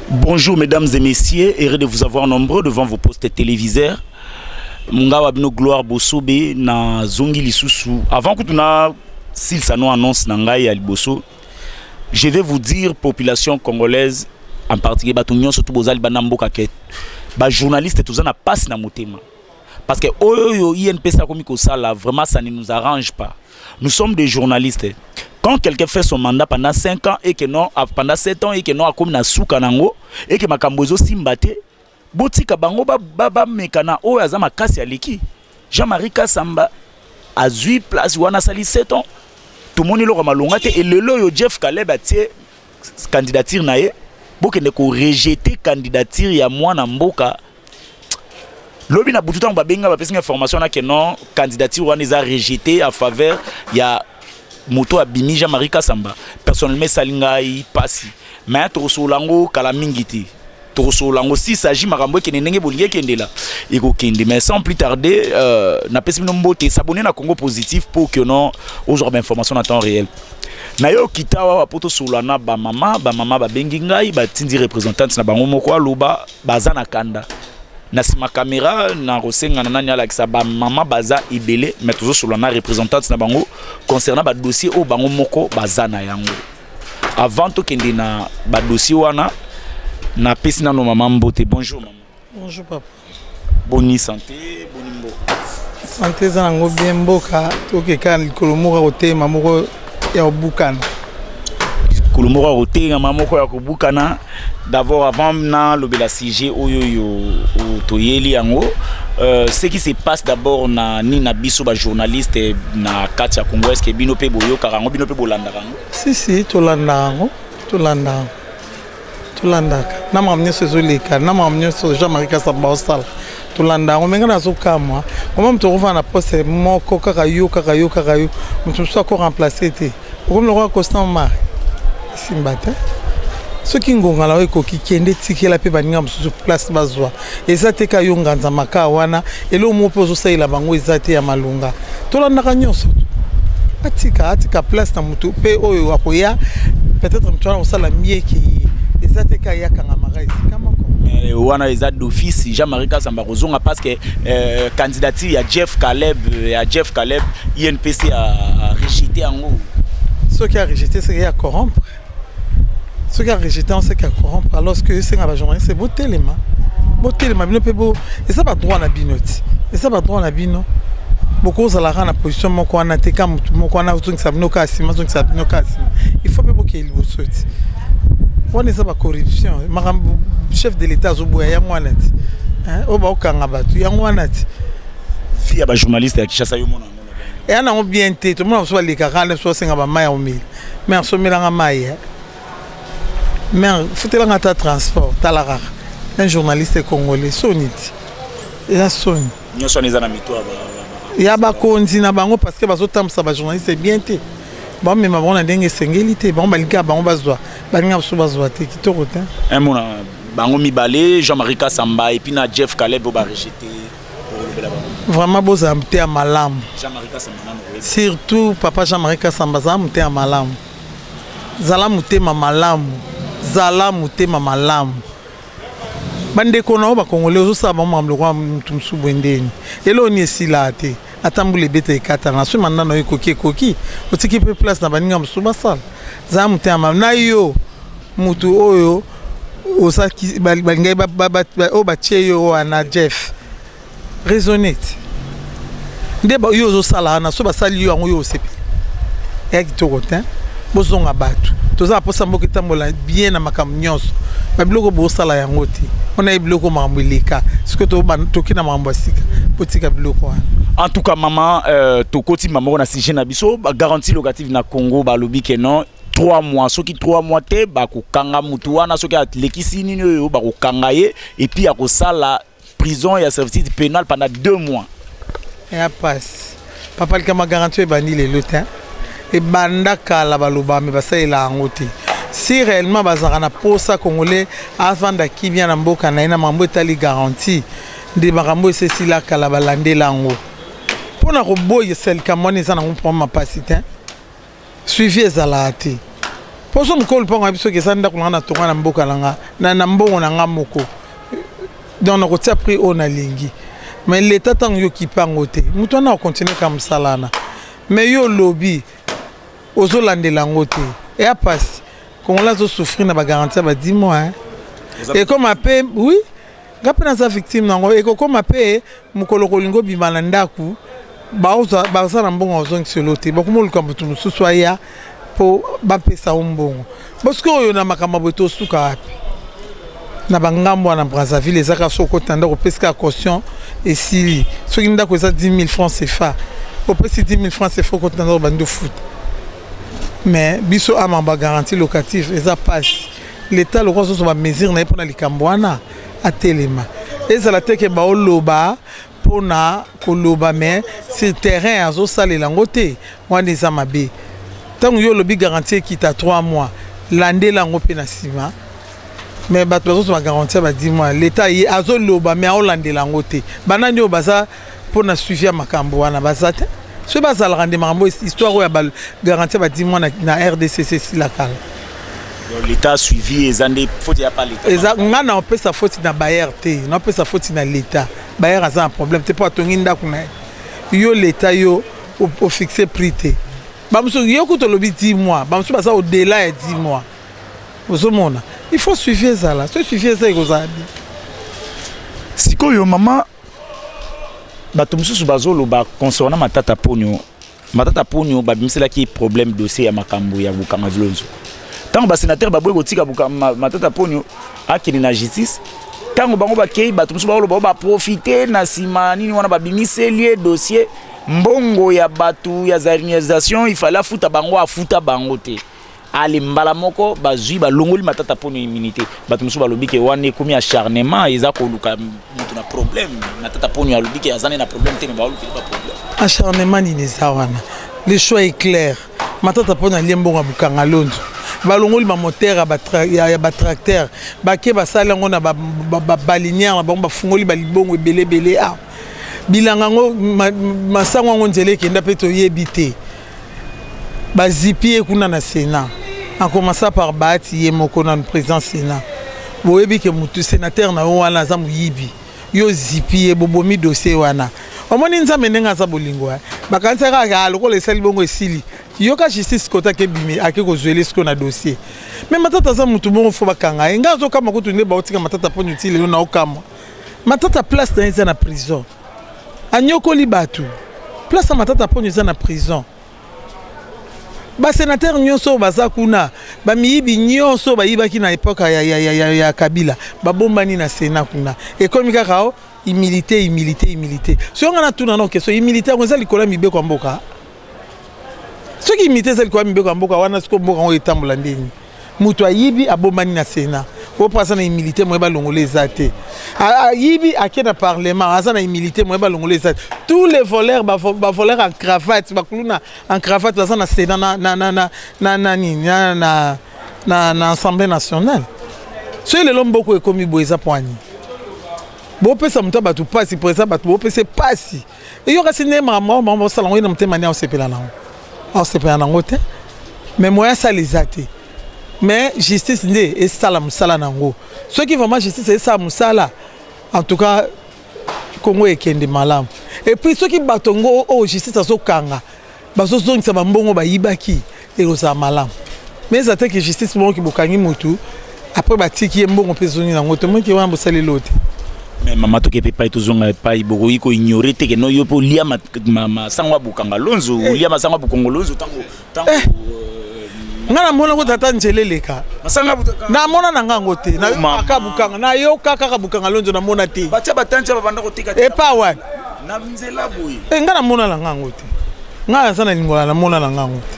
Bonjour mesdames et messieurs, heureux de vous avoir nombreux devant vos postes téléviseurs. Mungawa bino gloire bosobe na zongi lisusu. Avant que tu na s'il ça nous annonce nangai à liboso, je vais vous dire population congolaise en particulier batunyon surtout bozali banamboka ke ba journaliste tous na passe na motema. Parce que oyo INPC comme ko ça là vraiment ça ne nous arrange pas. Nous sommes des journalistes. Quand quelqu'un fait son mandat pendant 5 ans et que non, pendant 7 ans et que non, comme na souka nango et que makambozo simbate, botika bango ba mekana o azama kasi aliki. Jean-Marie Kasamba a 8 places wana sali 7 ans. Tout le monde est là malonga te et le yo Jeff Caleb a tie candidature nae bokende ko rejeter candidature ya mwana mboka. Lobi na bututa ba benga ba pesa information na que non candidature wana eza rejeté en faveur ya moto abimi Jean-Marie Kasamba. Personnellement salingai pasi mais tosolango kala mingiti tosolango si s'agit makambo ke ndenge bolinge kendela iko kende mais sans plus tarder na pesi mbote s'abonner na Congo Positif pour que non aujourd'hui information en temps réel na yo kitawa wa poto solana ba mama ba bengi ngai ba tindi représentante na bango moko aloba bazana kanda na sima caméra na rosenga na nani alakisa ba mama baza ibele mais toujours solana représentante na bango concernant ba dossier o bango moko bazana yango avant to kende na ba dossier wana na pesi na no mama mbote. Bonjour maman. Bonjour papa. Boni santé, boni mboka. Santé za nango bien mboka toke kan kolomora otema moko ya obukana. Kolomora otema mamoko ya kobukana. D'abord avant na lobela CG oyo toyeli yango ce qui se passe d'abord na ni na biso ba journaliste na kati ya Congo est-ce que bino pe boyo karango bino pe bolanda rango. Si tolanda na mamnyo sezoleka na mamnyo so Jean-Marie Kasamba osala tolanda ngomenga na zokamwa comment mtorofa na poste moko kaka yo mtu so ko remplacer te comme le roi Constant Mar simbata ce qui ngonga la ko kikende tikela pe baninga msusu place bazwa ezate ka yo nganza maka wana elo mopo zo saila bango ezate ya malunga tolanda ka nyonso atika place na mutu pe oyo akoya peut-être mtwana osala mieki ezate ka ya kanga marais kama ko wana eza d'office Jean-Marie Kasamba kozonga parce que candidature ya Jeff Caleb INPC a rejeté en haut. Ce qui a rejeté c'est qu'il y a corrompre. Ce qui a rejeté on sait qu'il y a corrompre alors que c'est un journaliste c'est beau téléma bino pe beau et ça pas droit na binoti et ça pas droit na bino beaucoup ça la rend en position moko na te kam moko na utungi sabino kasima il faut pe beau qu'il vous souhaite on est ça pas corruption chef de l'état zo boya yango anati o ba okanga batu yango anati fia ba journaliste ya Kishasa yo mona et ana on bien te tout le monde soit les 40 soit 50 ba maya o 1000 mais so melanga maya mais faut-il ngata transport talara un journaliste congolais soniti ya soni nyoso neza na mitwa ya ba konzi na bango parce que bazotamsa ba journaliste bien te bon mais mabona ndenge sengeli bon balika bango bazwa balinga so bazwa te kitoko te un mona bango mibale Jean-Marie Kasamba et puis na Jeff Caleb ba rejeté vraiment boza mte ya malamu Jean-Marie Kasamba surtout papa Jean-Marie Kasamba za mte ya malamu zala mutema malamu bande kona ba congolais ozo sa ba mamlo kwa mtu msubwendeni elo ni esila te atambule bete ekata na so manana no koki otiki pe place na baninga msuba sala za mutema na yo mutu oyo osaki balinga o batie yo wana Jeff raisonnette nde ba yo ozo sala na so basali yo yango yo osepi ya kitoko te bozonga batu toza posa mboka tambola bien na makambo nyonso babiloko bosala yango te on a biloko mambo leka siko to kina mambo sika potika biloko wana. En tout cas maman tokoti maman na sujet na biso ba garantie locative na Congo ba lobi ke non 3 mois soki 3 mois te ba ko kanga mutu wana soki atlekisi nini yo ba ko kanga ye et puis akosala prison ya service pénal pendant 2 mois ya passe papa kama garantie ba ni le lotin et banda kala baloba me basaila ngote si réellement bazara na posa congolais avant d'aki bien na mboka na ina mambo etali garantie de makambo ceci la kala balande lango pona ko boye sel kamone za na ngompa mapasite suivi ezalate poso mukolo pango biso ke sanda kulanga na tonga na mboka langa na mbongo na ngamoko donc na kotia prix on a lingi mais l'état tant yo ki pango te mutu na continuer comme salana mais yo lobby ozo landela ngote et a passe qu'on la zo souffrir na ba garantie ba 10 mois hein et comme appé oui ngapena za victime nango et comme appé mukolo kolingo bimala ndaku ba za na mbongo ozo ngiselote ba kumuluka mutu mususu aya po ba pesa umbongo parce que yo na makamba boto suka wapi na bangambo na Brazzaville ezaka soko tanda ko peska caution et si soki ndako eza 10 000 francs CFA au pesi 10 000 francs CFA ko tanda bando foot mais biso amamba garantie locative eza passe l'état le roi so ba mesure na pour na likambwana atelema ezala teke ba oloba pona koloba mais c'est terrain azo salela ngote wana eza mabe tango yo lobi garantie qui t'a 3 mois l'année la ngopé na sima mais bato bazo ma garantie ba 10 mois l'état yi azo loba mais a lande la ngote banani yo baza pona suivre makambo wana bazate ce bazal rendre makambo histoire ya ba garantie ba 10 mois na RDCC si la kala l'état a suivi ezande faute ya pas l'état eza ngana on peut sa faute na Bayer te on peut sa faute na l'état Bayer a un problème te pas tonginda kuna yo l'état yo au fixer prix te bamso yo ko to lobi 10 mois bamso baza au delà de 10 mois ozomona il faut suivre ça là suivre ça ekozadi sikoyo mama bato mususu bazolo ba concernant matata ponyo babimisela ki problème dossier ya makambo ya bukanga vilonzo tango ba sénateur ba boye kotika bukanga matata ponyo akini na justice tango bango ba kei bato mususu bazolo ba profiter na sima nini wana babimiseli dossier mbongo ya batu ya zarisation il fallait futa bango afuta bango te ali mbala moko bazui balongoli matata ponyo immunité bato mususu balobi ke wane komi acharnement eza koluka mutu na problème matata ponyo alobi ke azane na problème te mais baluki ba problème acharnement ni nezawana le choix est clair matata ponyo liembonga bukanga lonzo balongoli ba moteur ya ba tracteur bake basala ngona ba balinière ba bafungoli balibongo belebele a bilanga ngo masango ngo nzele kenda peto yebite bazipie kuna na Sénat en commençant par Bati Yemoko na président Sénat boyebi ke mutu sénateur na wana za muyibi yo zipie bobomi dossier wana omoni nzambe ndenga za bolingo bakanisa ka lokolo esali bongo esili yo ka justice kota ke bimi ake ko zwele sko na dossier mais matata za mutu bongo fo bakanga nga zo kama kutu ne ba otika matata ponyo utile yo na okama matata place na eza na prison anyoko libatu place na matata ponyo eza na prison ba sénateur nyonso baza kuna ba miyibi nyonso bayibaki na époque ya Kabila ba bombani na Sénat kuna et comme kaka humilité so ngana tuna no question humilité on za likola mibe kwa mboka so ki humilité za likola mibe kwa mboka wana siko mboka ngo etambola ndeni mutu ayibi abombani na Sénat o pasa na humilité mo ba longole zate ayibi akena parlement asa na humilité mo ba longole zate tous les voleurs ba voleurs en cravate ba kuluna en cravate basa na Sénat na Assemblée nationale so le lomboko ekomi boeza poani bo pesa muta batu pasi pour ça batu bo pesa pasi et yo kasine mama salon ina mutema ni osepela na ngote mais moya salizate mais justice ndé et sala musala nango ceux qui vraiment justice et ça musala en tout cas Congo ekende malamu et puis ceux qui batongo justice aso kanga baso zongisa bambongo bayibaki et osa malamu mais ça que justice bongo ki bokangi mutu après batiki mbongo pesoni nango to monki wana bosali lote mais mama to kepe pa tozonga pa iboko iko ignorer te que no yo po lia ma sangwa bukanga lonzo lia ma sangwa bukongo lonzo tango ngana mona ko tata njeleleka masanga butaka na mona na ngango te na akabukanga na yo kaka bukanga lonzo na mona te bacha batanja babanda ko tika e pa wa na nzela boyi ngana mona na ngango te ngana sana lingola na mona na ngango te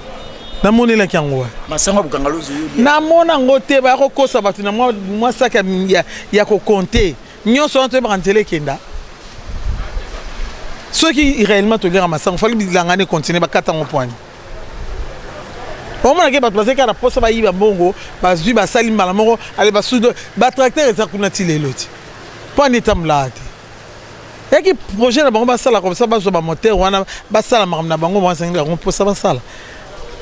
na mona la kyango masanga bukanga lonzo yo na mona ngote ba ko kosa batu na mwa saka ya ko compter nyonso onto ba ntele kenda ceux qui réellement to lire masanga fallait bilangane continuer ba katango point. Comment est-ce que tu as fait la poste ba yiba bongo ba zui ba sali malamoko ale ba sud ba tracteur eza kuna tile loti pas ni tamlate et qui projet na bango ba sala comme ça ba zo ba moteur wana ba sala na bango mo sangi ko poste ba sala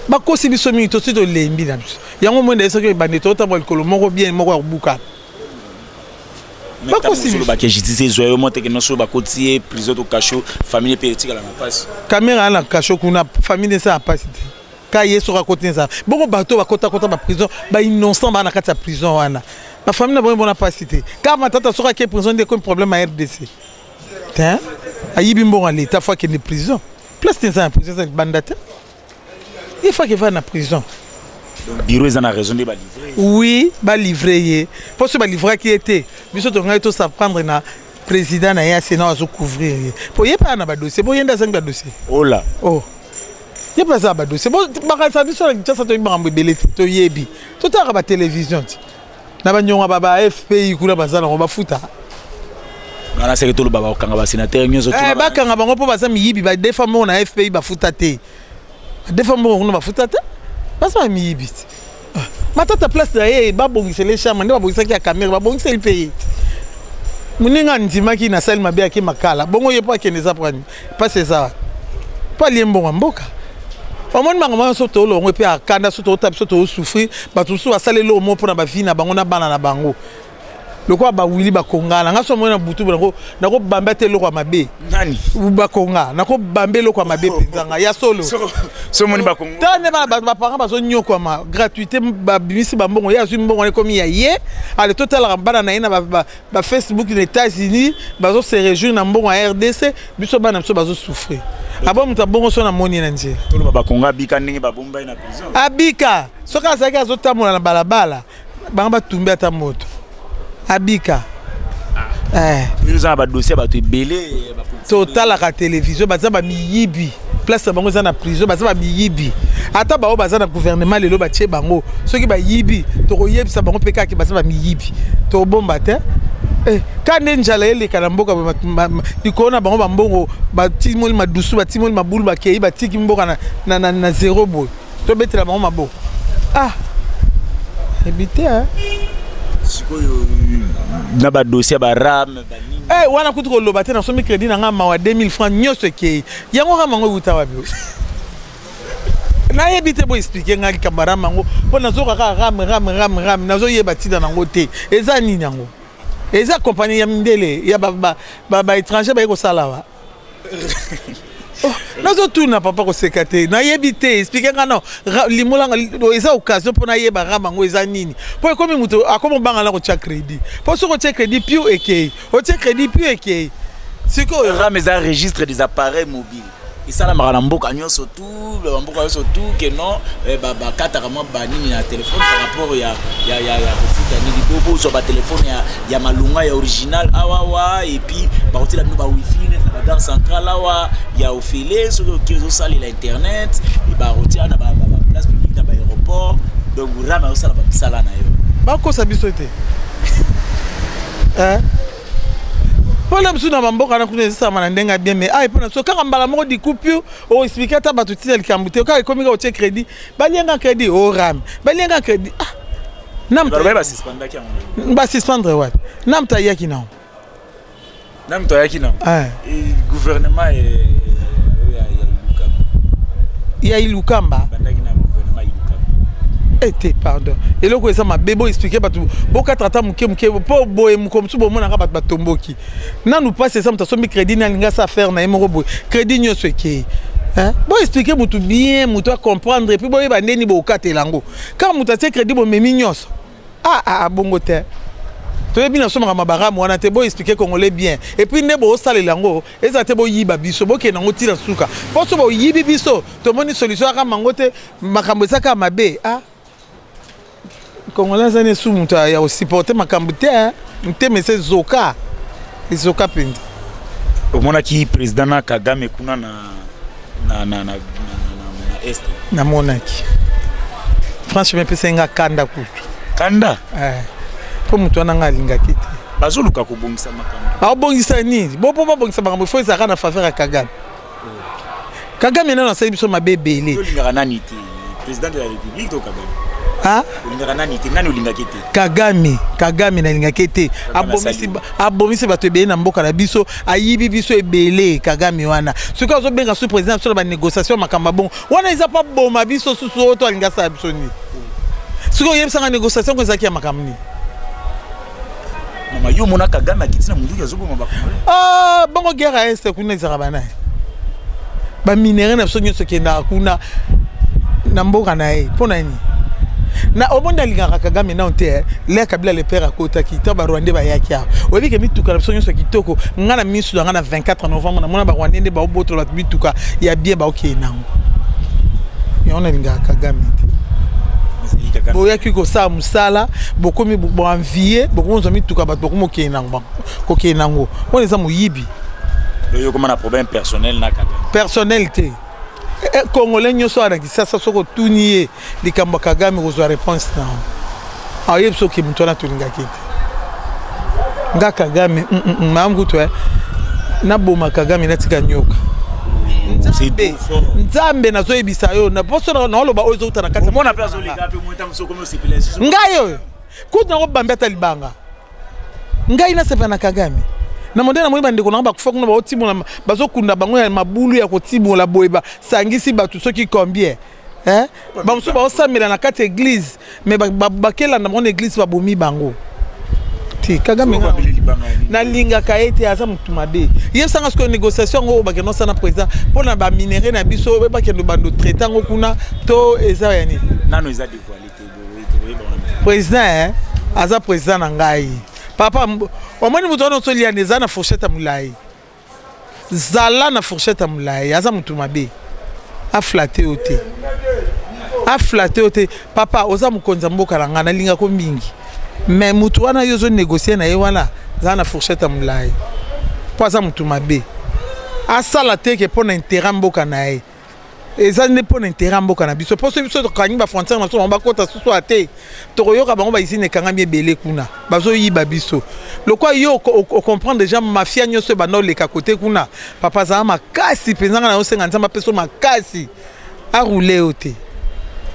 bakosi biso mingi to sito lembi na biso yango mwenda esoki bande to tambo likolo moko bien moko ya buka bakosi biso ba ke justice zoyo monte que non so ba kotier prison to cachot famille politique la passe caméra na cachot kuna famille ça a passé ka yeso ka côté ça boko bato ba kota ba prison ba innocent ba na kati ya prison wana ba famille na bon pas cité car matata soka ke prison de comme problème à RDC tiens ayibi mbongo l'état fois que ne prison place ça prison c'est bandate il faut qu'il va en prison. Donc bureau ils en a raison de ba livrer. Oui, ba livrer. Parce que ba livrer qui était, biso to ngai to s'apprendre na président na ya sénat azo couvrir. Pour y pas na ba dossier, pour yenda 5 dossier. Oh là. Oh. Y pas ça ba dossier. Bon ba ça biso la ça to mbambe belete to yebi. To ta ba télévision ti. Na ba nyonga ba FPI kula bazala ko ba futa. Na c'est que tout le baba okanga ba sénateur nyozo to. Ba kanga bango po ba sa miyibi ba defa mo na FPI ba futa te. Defa mo na ba futa te. Parce que miyibi. Matata place d'ailleurs ba bongisa les chambres nde ba bongisa ki ya caméra ba bongisa le pays. Muninga ndima ki na salle mabe ki makala. Bongo yepo akeneza prani. Pas c'est ça. Pas liembo mboka. Omoni mangama soto lo ngwe pe akanda soto tape soto souffrir ba tout so asale lo mo pour na ba vie na bango na bana na bango. Lokwa ba wili ba kongala ngaso mona butu na ko bamba te lokwa mabe nani ba konga na ko bambe lokwa mabe penzanga ya solo so moni ba konga tane ba parents ba so nyoko ma gratuité ba bimisi ba mbongo ya su mbongo ne komi ya ye ale total bana na ina ba Facebook les États-Unis ba so se réjouir na mbongo ya RDC biso bana biso ba so souffrir abo muta mbongo so na moni na nje to ba konga bika ndenge ba bomba ina prison abika soka saka zo tamola na balabala banga ba tumbe ata moto abika nous avons un dossier ba to belé total la télévision baza ba miyibi place bango za na prison baza ba miyibi ata ba o baza na gouvernement lelo ba tie bango soki ba yibi to ko yebisa bango peka ki baza ba miyibi to bomba te kande njala ele kana mboka ikona bango ba mbongo ba timoli madusu ba timoli mabulu ba kei ba tiki mboka na zéro boy to betela bango mabo ebité sikoyo na ba dossier ba ram ba nini wana kutu ko loba te na somi crédit na ngama wa 2000 francs nyoso ke yango kama ngo uta wabi na yebite bo expliquer ngaki kabara mango po na zoka ka ram na zo yeba tida na ngote eza nini yango eza compagnie ya mindele ya ba étranger ba ko salawa nazo tuna papa ko sekate na yebite expliquer ngano limolanga eza occasion pour na yeba ramango eza nini po komi muto akomo banga na ko tia crédit po so ko tia crédit piu ekei o tia crédit piu ekei siko ram eza registre des appareils mobiles et ça la marana mboka nyonso tout le mboka nyonso tout que non ba kataka ma banini na téléphone par rapport ya refuta ni bobo sur ba téléphone ya malunga ya original awa et puis ba hôtel na ba wifi na gare centrale awa ya ofele sur que zo sali la internet et ba hôtel na ba place publique na ba aéroport donc rama ça la ba sala na yo ba ko sabiso te Voilà, monsieur na mboka na kuna sasa manandenga bien mais ah epona so kaka mbala moko di coupure o expliquer ta batu tile kambute ka komika o tie crédit balenga crédit o ram balenga crédit namta ba suspendre ki ba suspendre wa namta yaki na gouvernement ya ilukamba bandaki na gouvernement était pardon et loko esa mabebo expliquer batu boka trata muke po boye mukomsu bo mona ka batu batomboki nanu passe ça mutaso mi crédit na linga sa faire na emoko boye crédit nyoso eke bo expliquer mutu bien mutu a comprendre et puis boye ba ndeni bo katelango ka mutu tie crédit bo memi nyoso bongo te to yebi na soma mabaramu wana te bo expliquer congolais bien et puis ne bo sala lango eza te bo yiba biso bo ke nango tira suka po so bo yibi biso to moni solution ka mangote makambo saka mabe Congolais zane sous muta ya supporter makambo te nte mese zoka pindi omona ki président na Kagame kuna na est na monaki franchement pesa nga kanda kutu kanda po mutu na nga linga kiti bazoluka ko bongisa makambo bongisa nini bo bongisa makambo fo ezaka na faveur ya Kagame Kagame na sa biso mabebele linga nani te président de la République to Kagame. Ah? Kagame na linga kete. Abomisi bato ebele na mboka na biso, ayibi biso ebele Kagame wana. Ce que zo benga sous président sur la négociation makamba bon. Wana isa pas boma biso susu to linga sa biso ni. Ce que yem sanga négociation ko zaki ya makamni. Mama yo mona Kagame akiti na mundu ya zo boma bakongole. Ah, bongo guerre est kuna zarabana. Ba minere na biso nyoso kenda kuna na mboka na ye. Pona ni. Na omonda lingaka Kagame na onte le Kabila le père akota ki to ba Rwanda ba yakia obi ke mituka na sonyo so kitoko ngana misu ngana 24 novembre na mona ba Rwanda ba oboto la mituka ya bien ba okay nango ya ona lingaka Kagame bo yaki ko sa musala bokomi bo envier bokonzo mituka ba bokomo okay nango ko okay nango on eza moyibi yo comme un problème personnel na Kagame personnalité Congolais nyoso anakisa soko tuniye likambo Kagame kozwa réponse na ayebso ki mutona tulinga kiti nga Kagame mamgu to na boma Kagame natika nyoka nzambe na zo ebisa yo na poso na oloba ozo utana kati mona place olika pe mweta msoko mo sipelesi ngayo kuta ngo bambeta libanga ngai na sepa na Kagame na mondena moyiba ndeko na ba kufa kuna ba otimola bazokunda bango ya mabulu ya kotimola boyeba sangisi batu soki combien ba mso ba osamela na kati église mais bakela na mon église ba bomi bango ti Kagame na linga kaete aza mutumabe ye sanga sko négociation ngo ba keno sana président pona ba minéré na biso ba kendo bando traitant ngo kuna to eza yani nano eza dévoilé président aza président na ngai papa omoni mutu ono solia neza na fourchette mulai zala na fourchette mulai aza mutu mabe a flatter ote papa oza mukonza mboka na ngana linga ko mingi mais mutu wana yozo négocier na ye wana za na fourchette mulai po aza mutu mabe asala te ke pona intérêt mboka na ye eza ne pona intérêt mboka na biso poso biso to kanyi ba frontière na so ba kota susu ate to yoka bango ba isine kangami ebele kuna bazo yiba biso lokwa yo comprendre déjà mafia nyoso ba no leka côté kuna papa za makasi penzanga na osenga nzamba peso makasi a rouler ote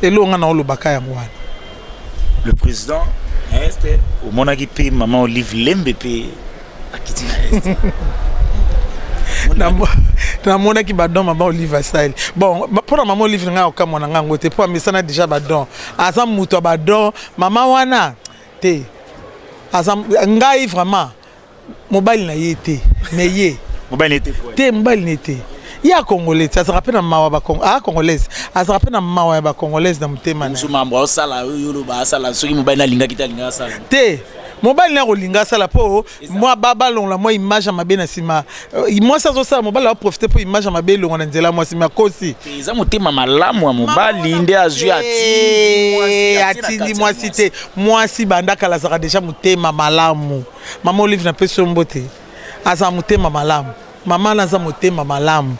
elonga na olobaka ya mwana le président est au monaki pe maman Olive Lembe pe akitina est na mona ki badon maman Olive style bon pour maman Olive nga okamwa na ngango te pour mesana déjà badon asa muto badon maman wana te asa ngai vraiment mobile na yete mais ye mobile n'était quoi te mobile n'était ya congolais ça se rappelle na mawa ba congolaise ça se rappelle na mawa ba congolaise na mutema na suma mbwa osala yolo ba sala soki mobile na linga kitalinga sala te mobile na rolinga sala po moi baba long la moi image à mabe na sima moi ça ça mobile a profiter pour image à mabe long na nzela moi sima kosi eza motema malamu ya mobile inde azu ati moi cité moi si banda kala zaka déjà motema malamu mama Olive na peso mbote asa motema malamu mama na za motema malamu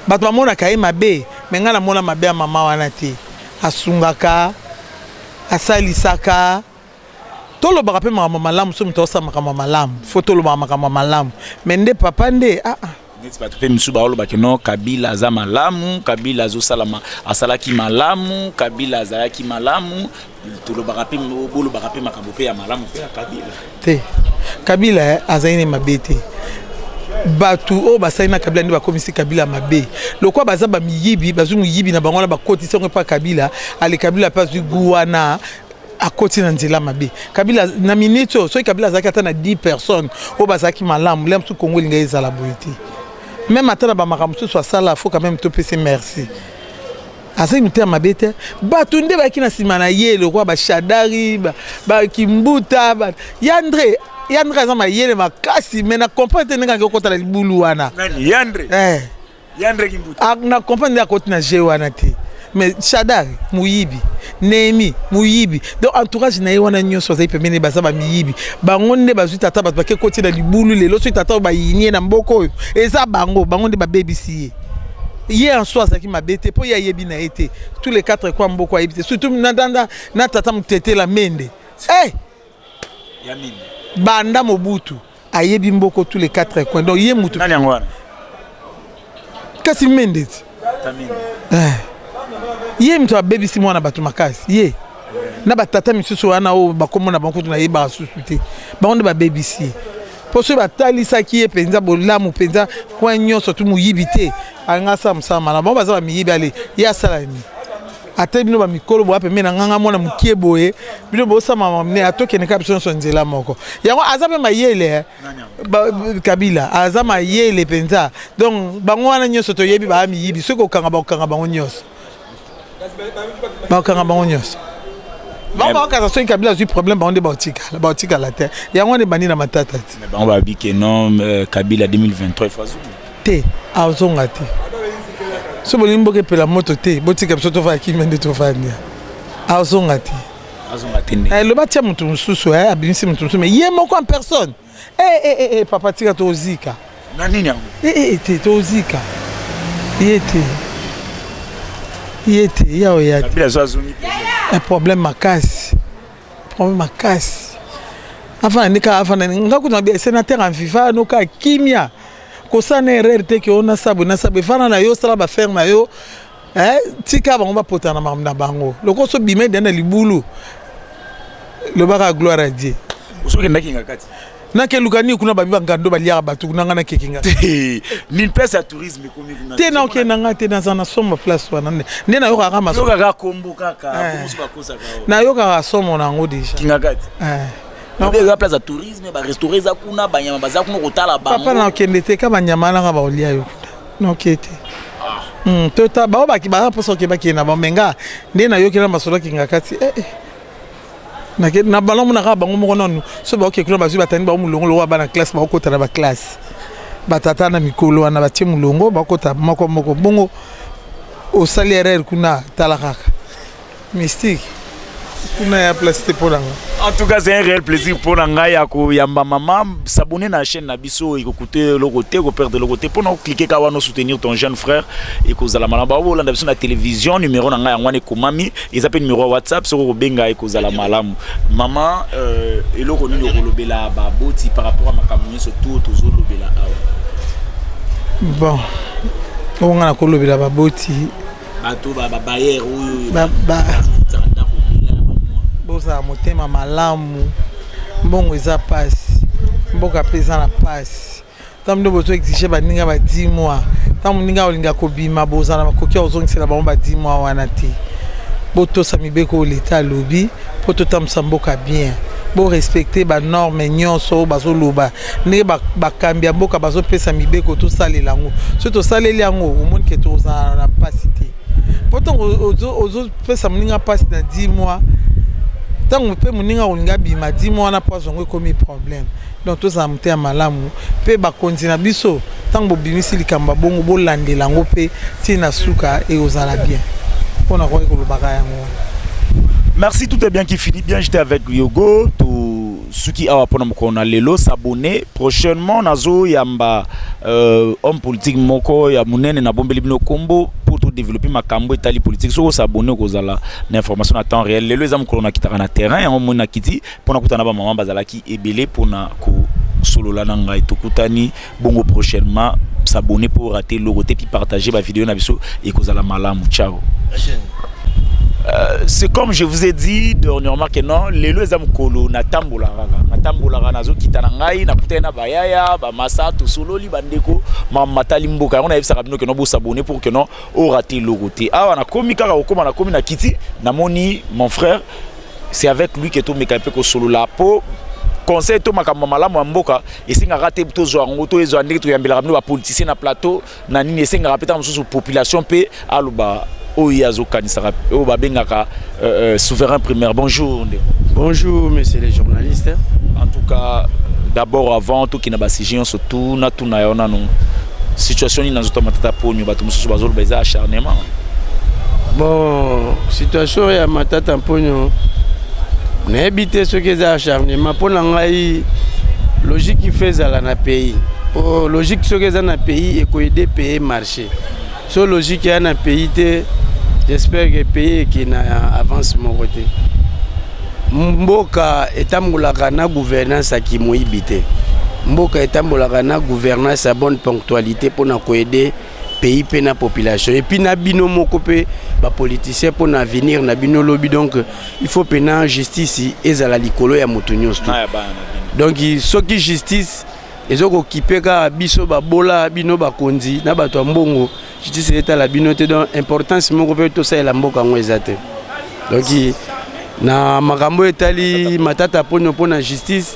bato bamona kaye mabe menga na mona mabe ya mama wana te asungaka asalisaka tolo baka pe mama malamu so mto sa mama malamu foto lo mama malamu mende papa nde neti bato pe misuba olo bakeno Kabila aza malamu Kabila azo salama asalaki malamu Kabila azalaki malamu tolo baka pe bolo baka pe makambo pe ya malamu pe ya Kabila te Kabila azaine mabete batu o basaina Kabila ndi bakomisi Kabila mabe lokwa baza ba miyibi bazu miyibi na bango na bakoti songo pa Kabila ale Kabila pas du guana a koti na nzela mabe Kabila na minute so Kabila zaki ata na 10 personnes o bazaki malamu lem su Congo linga ezala boiti même ata na ba makamsu so sala faut quand même te passer merci asa imite mabete batu nde baki na simana yelo kwa ba Shadari ba Kimbuta ba Yandre zama yele makasi mais na comprendre nenga ko kota libulu wana nani Yandre Kimbuta na comprendre ya kota na je wana te mais Shadari muyibi Nemi muyibi donc entourage na wana nyoso za ipemene bazaba miyibi bango nde bazuta tata bato bake koti na libulu lelo so tata ba yinie na mboko eza bango nde ba BBC ye en soi ça qui m'a bêté pour ya yebi na été tous les 4 quoi mboko ayibite surtout na tata mutete la mende yamini banda Mobutu ayebi mboko tous les 4 coins donc ye mutu nani ngwana kasi mende tamini Ye mtu abebisi mwana bato makasi. Ye. Na batata misusu wana o bakomona banko tuna yeba susuté. Ba on ba babisi. Poso batali saki ye penza bolamu penza kwa nyoso tu muyibité. Anga samsama na ba baza miyibi ale ya sala ni. Ate bino ba mikolo bo ape mena nganga mwana mukie boye bino bo sama mamne atoke ne kapso so nzela moko yango azabe mayele Kabila azama yele penza donc bango wana nyoso to yebi ba miyibi soko okanga bango nyoso ba okanga bango nyoso ba ka so Kabila a eu problème ba onde bautika la terre yango ne bani na matata mais bango ba bike non Kabila 2023 fazu te azonga te so bolimbo ke pela moto te botika biso to fa kimende to fa nia azonga te ne le batia mutu mususu abimisi mutu mususu mais ye moko en personne papa tika to zika na nini yango te to zika yete yao ya Kabila zo azongi un problème makasi enfin nika afana ngakuta bien sénateur en viva no ka kimia kosana erreur te ke ona sabu fana na yo sala ba faire na yo tika bango ba potana na bango loko so bime dana libulu le baka gloire à Dieu osoke ndaki ngakati na ke lukani kuna babi bangando baliaka batu kuna ngana kekinga ni pesa tourisme komi kuna te na oke na ngate na zana somo place wana nde na yo ka maso yo ka kombo kaka komusu bakosa ka na yo ka somo na ngo deja kingakati na ba place ya tourisme ba restaurer za kuna banyama baza kuna kotala bango papa na okende te ka banyama na ba olia yo na okete tota ba ba ki ba poso ke ba ki na ba menga nde na yo ke na masola kingakati na balon na ka bango moko nonu so ba okekuna ba batani ba mulongo lo ba na classe ba okota na ba classe batata na mikolo wana ba tie mulongo ba okota moko bongo au salaire kuna tala kaka mystique kuna ya plastique pour nga. En tout cas, c'est un réel plaisir pour nga ya ko yamba maman s'abonner na chaîne na biso et écouter le côté ko perdre le côté pour nous cliquer ka wana soutenir ton jeune frère et ko zala malamba bo landa biso na télévision numéro na nga ya ngwane komami ils appellent numéro WhatsApp sur ko benga et ko zala malamu maman eloko nini ko lobela ba boti par rapport à makamuni surtout tozo lobela awa bon on nga na ko lobela ba boti bato ba bayer oyo boza motema malamu mbongo eza pasi mboka pesa na pasi tamdo boto exige ba ninga ba 10 mois tamu ninga olinga kobima boza na bakoki ozongisela ba 10 mois wana te boto samibeko l'état lobby poto tamsa mboka bien bo respecter ba norme nyonso bazo loba ne ba kambia mboka bazo pesa mibeko to salela ngo so to salela ngo omoni ke to za na pasi te poto ozo pesa mninga pasi na 10 mois tant pe muninga olinga bima 10 mois na pas zongo comme problème donc tous ça monter malamu pe ba continue biso tant bo bimisi likamba bongo bo landela ngo pe tina suka et ozala bien pona ko ko lobaka yango. Merci, tout est bien qui finit bien. J'étais avec Yogo, tout ceux qui a appris à lelo s'abonner prochainement nazo yamba homme politique moko ya munene na bombeli bino kombo pour tout développer ma cambo etali politique so s'abonner ko zala na information à temps réel lelo ezam ko na kitaka na terrain ya mona kiti pona kutana ba maman bazala ki ebele pona ko solo la nanga etokutani bongo prochainement s'abonner pour rater le côté puis partager ma vidéo na biso et ko zala malamu. Ciao. C'est comme je vous ai dit dernièrement que non, les lois amkolo na tambola nazo kitana ngai na kutena bayaya ba masa to sololi bandeko matali mboka on a vu ça rabino que non bo s'abonner pour que non au rater le côté ah na komi kaka okoma na komi na kiti na moni mon frère c'est avec lui que to mekape ko solo la po conseil to makambo malamu mboka esinga raté to zo ngoto ezo andiki to yambela rabino ba politicien na plateau na nini esinga rapeta mususu population pe aluba souverain primaire. Bonjour. Bonjour, messieurs les journalistes. En tout cas, d'abord, avant tout, qui n'a pas signé, surtout, na tout na non situation ni dans matata ponyo batu mususu bazolo beza acharnement. Bon, situation ya matata ponyo na habité ce que za acharnement pour ngai logique qui fait za na pays. Oh, logique ce que za na pays et ko aider pays marché. So logique ya na pays te j'espère que le pays qui avance mon côté. Mboka etambulaka na gouvernance qui moibité. Mboka etambulaka na gouvernance à bonne ponctualité pour na aider pays pe na population et puis na bino moko pe ba politicien pour na avenir na bino lobby donc il faut pena justice ezala likolo ya moto nyonso donc soki justice ezoko kipeka biso ba bola bino ba konzi na bato mbongo justice eta la bino te donc importance moko pe to sa la mboka ngo ezate donc na makambo etali matata pona justice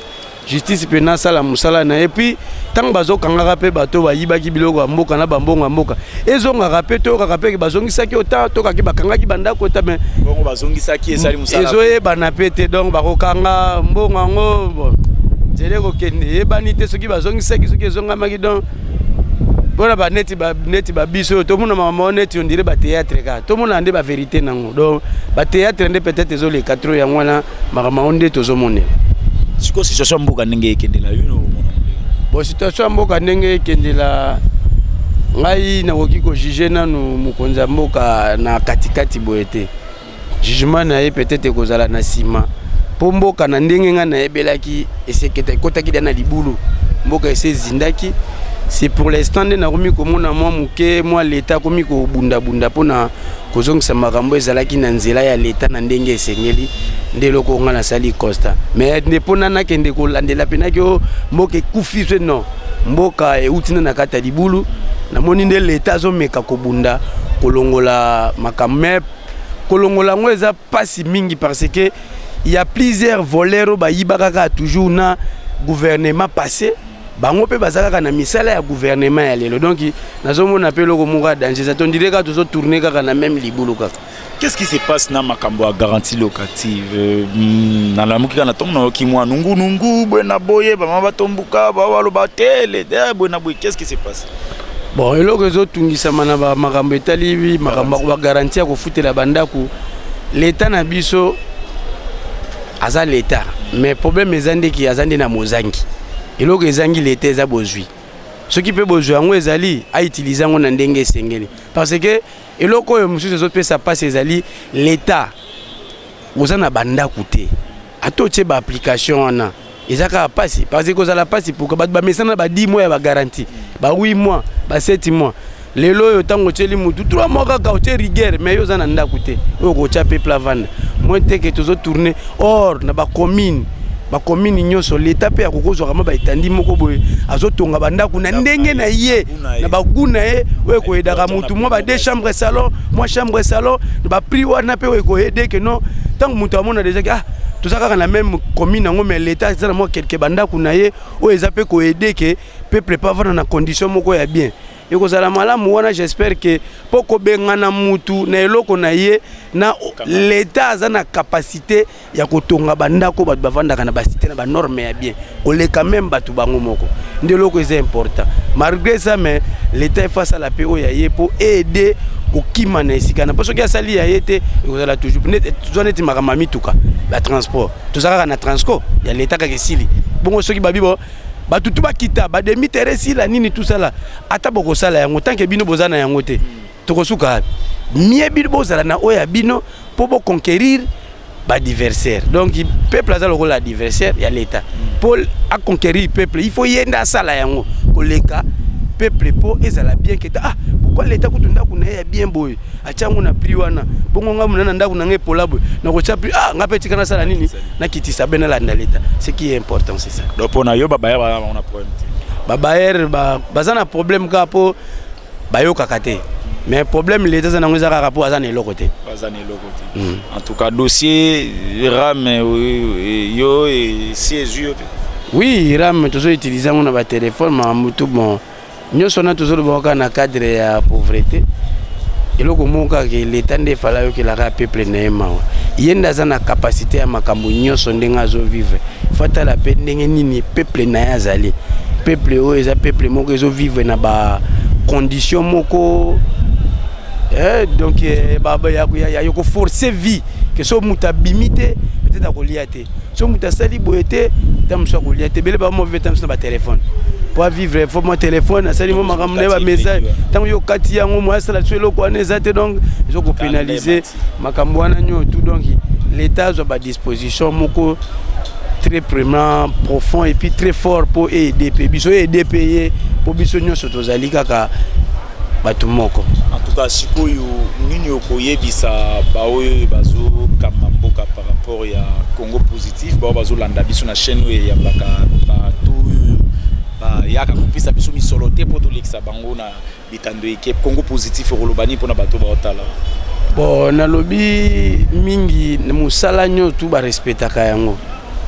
pena sala musala na et puis tant bazo kangaka pe bato bayibaki biloko mboka na bambongo mboka ezonga pe to kaka pe bazongisaki ota to kaka bakangaki bandako ta mais bongo bazongisaki esali musala ezoye bana pete donc bakokanga mbongo ngo jere ko kende ebani te soki bazongisaki soki ezonga maki donc bona ba neti ba biso to mona mama neti on dirait ba théâtre ka to mona ande ba vérité nango donc ba théâtre ande peut-être ezo les 4 ya ngwana mama onde tozo monela siko situation mboka ndenge ekendela yuno bon situation mboka ndenge ekendela ngai na koki ko juger nanu mukonza mboka na katikati boyete jugement na ye peut-être kozala na sima po mboka na ndenge nga na ebelaki eseketa kotaki dana libulu mboka ese zindaki c'est pour l'instant nde nakomi komona mwa muke mwa leta komi kobunda pona kozongisa makambo ezalaki na nzela ya leta na ndenge esengeli nde loko nga na sali costa mais nde pona nakende kolandela penaki o mboka ekufi zwe non mboka eutina na kata libulu namoni nde leta azomeka kobunda kolongola makambo kolongola ngo eza pasi mingi parce que il y a plusieurs voleurs bayibaka toujours na gouvernement passé bango pe bazaka na misala ya gouvernement ya lelo donc nazomona pe loko muka danger ça on dirait ka tozo tourner kaka na même libulu kaka. Qu'est-ce qui se passe na makambo ya garantie locative na la mukika na tomna okimwa nungu bwena boye ba mama batombuka ba walo batele bwena boye qu'est-ce qui se passe? Bon eloko ezo tungisa mana ba makambo etali makambo ba garantie ko futela bandako l'état na biso aza l'état mais problème ezande ki azande na mozangi eloko ezangi l'état eza bozwi ce qui peut bozwi yango ezali a utiliser yango na ndenge esengeli parce que eloko oyo mususu ezopesa passe ezali l'état oza na bandako te atotie ba application wana ezaka passe parce que kozala passe pour que bato bamesana ba 10 mois ya ba garantie ba 8 mois ba 7 mois lelo oyo tango tsheli mutu 3 mois kaka otie rigueur mais yo za na ndako te oyo kotia peuple avanda moi te que tozo tourner or na ba commune nyonso l'état pe akokozwa kama ba etandi moko boye azotonga bandako na ndenge na ye na baguna ye oyo koyedaka mutu moi ba 2 chambres salon moi chambre salon ba prix wana pe oyo koyede que non tango mutu amona déjà que tout ça kaka na même commune nango mais l'état ezala moi quelque bandako na ye oyo eza pe koyede que peuple pas vana na condition moko ya bien ekozala malamu wana j'espère que poko bengana mutu na eloko na ye na l'état aza na capacité ya kotonga bandako bato bavandaka na basité na ba norme ya bien koleka même bato bango moko nde eloko eza important malgré ça mais l'état est face à la PO ya ye pour aider kokima na esika na parce que asali ya ye te ekozala toujours neti makambo mituka ba transport tozalaka na transco ya l'état kaka esili bongo soki babibo batutu bakita ba demi teresi la nini tout ça là ata boko sala yango tant que bino bozana yango te tokosuka mie bino bozala na oya bino pour conquérir ba adversaire donc peuple azalo ko la adversaire ya l'état pour a conquérir peuple il faut yenda sala yango koleka peuple po ezala bien que pourquoi l'état kutunda kuna ya bien boy achangu na prix wana bongo ngamu na ndaku na ngepola boy na ko chapi ngapeti kana sala nini na kitisa bena la l'état ce qui est important c'est ça donc on a yo baba on a problème baba bazana problème ka po bayo kakate mais problème l'état ça na ngeza ka po azana eloko te en tout cas dossier RAM yo et CSU oui RAM toujours utiliser on a ba téléphone ma mutu bon nyonso na toujours boka na cadre ya pauvreté eloko moka ke l'état nde fala yo ke la peuple na ema yenda za na capacité ya makambo nyonso ndenga zo vivre fata la pe ndenge nini peuple na ya zali peuple o eza peuple moko zo vivre na ba condition moko donc baba ya ko forcer vie que so muta bimite peut-être akolia te so muta sali boete tam so akolia te bele ba mo vetam na ba téléphone pour vivre faut mon téléphone sali mo makamne ba message tant yo kati yango mo sala tselo ko anezate donc zo ko pénaliser makambo wana nyo tout donc l'état zo ba disposition moko très vraiment profond et puis très fort pour aider biso aider payer pour biso nyonso tozali kaka bato moko. En tout cas, sikoyo nini okoyebisa baoyo bazo kamamboka par rapport ya Congo positif, bazo landa biso na chaîne ya baka bato ba yaka kopisa biso misolote po to lekisa bango na bitando équipe Congo positif rolobani pona bato ba otala. Bon, nalobi mingi musala nyoto ba respectaka yango.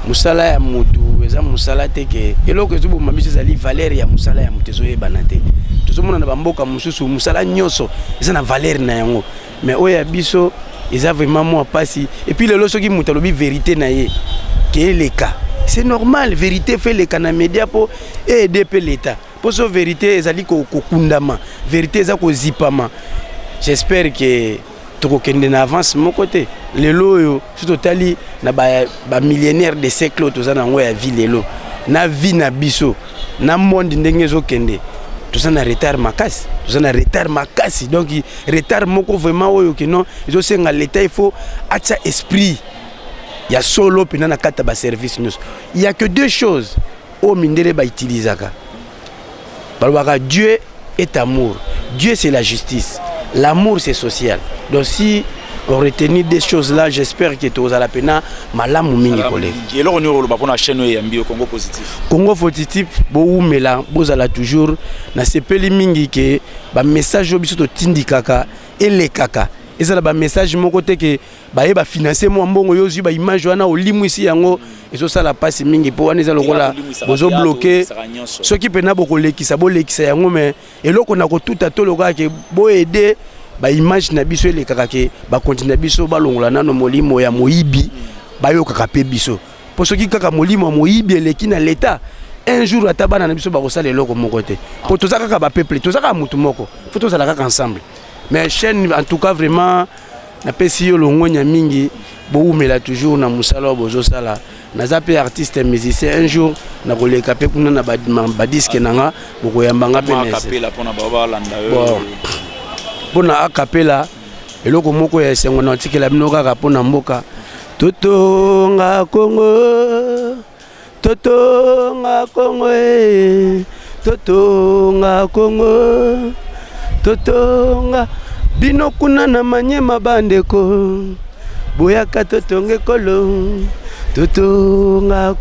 Musala ya mutu eza musala teke eloko ezo boma biso ezali valeur ya musala ya mutu ezo yebana te. Tozomona na bamboka mususu musala nyoso eza na valeur na yango. Mais oya biso eza vraiment moi pasi et puis lelo soki mutu alobi vérité na ye ke le cas. C'est normal, vérité fait les canaux médias pour aider l'État. Pour cette vérité, ezali ko kundama, vérité eza ko zipama. J'espère que tokokende na avance mon côté. Lelo yo surtout tali na ba millionnaire de siècle to za na ngo ya vie lelo. Na vie na biso, na monde ndenge zo kende. Tout ça na retard makasi. Tout ça na retard makasi. Donc retard moko vraiment oyo que non, ils senga l'État il faut acha esprit. Il y a solo pina na kata ba service news. Il y a que deux choses au mindele ba utilisaka. Balwaka Dieu est amour. Dieu c'est la justice. L'amour c'est social. Donc si on retient des choses là, j'espère que tu la pena malamu mingi collègue. Et là on est ba pona chaîne ya mbio Congo positif. Congo positif bo umela bozala toujours na sepeli mingi ke ba message obiso to tindikaka ele kaka. Et ça ba message mon côté que ba yeba financer mo mbongo yozu ba image wana olimu isi yango ezo sala passe mingi po wana za lokola bozo bloquer ceux qui pena boko lekisa bo lekisa yango mais eloko na ko tout to lokola ke bo aider ba image na biso ele kaka ke ba continue biso ba longola nano molimo ya moyibi ba yo kaka pe biso pour ceux qui kaka molimo moyibi eleki na l'état un jour atabana na biso ba ko sala eloko mon côté pour to zaka ba peuple to zaka mutu moko faut to sala kaka ensemble. Mais chaîne en tout cas vraiment na pesi yo longonya mingi bo umela toujours na musala bozo sala na zape artiste musicien un jour na koleka pe kuna na ba disque nanga boko yambanga pe nese acapella pona baba landa yo pona acapella eloko moko ya sengo na tikela bino kaka pona mboka totonga Congo totonga Congo totonga Congo totonga bino kuna na manyema bandeko boyaka totonge kolo totonga